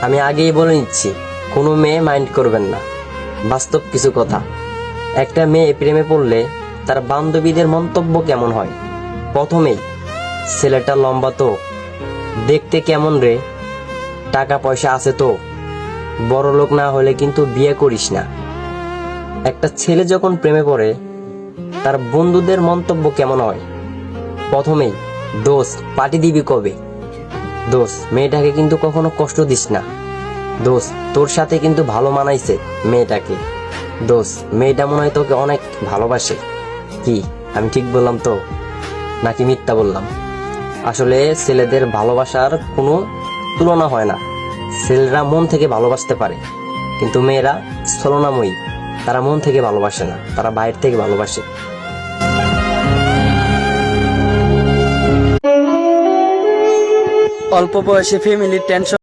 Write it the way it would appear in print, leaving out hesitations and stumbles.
আমি আগেই বলে নিচ্ছি, কোনো মেয়ে মাইন্ড করবেন না। বাস্তব কিছু কথা। একটা মেয়ে প্রেমে পড়লে তার বান্ধবীদের মন্তব্য কেমন হয়? প্রথমেই, ছেলেটা লম্বা তো, দেখতে কেমন রে, টাকা পয়সা আছে তো, বড় লোক না হলে কিন্তু বিয়ে করিস না। একটা ছেলে যখন প্রেমে পড়ে তার বন্ধুদের মন্তব্য কেমন হয়? প্রথমেই, দোস্ত পার্টি দিবি কবে? দোস্ত মেয়েটাকে কিন্তু কখনো কষ্ট দিস না। দোস্ত তোর সাথে কিন্তু ভালো মানাইছে মেয়েটাকে। দোস্ত মেয়েটা মনে হয় তোকে অনেক ভালোবাসে। কি আমি ঠিক বললাম তো, নাকি মিথ্যা বললাম? আসলে ছেলেদের ভালোবাসার কোনো তুলনা হয় না। ছেলেরা মন থেকে ভালোবাসতে পারে, কিন্তু মেয়েরা ছলনাময়ী। তারা মন থেকে ভালোবাসে না, তারা বাইরে থেকে ভালোবাসে। অল্প বয়সে ফ্যামিলির টেনশন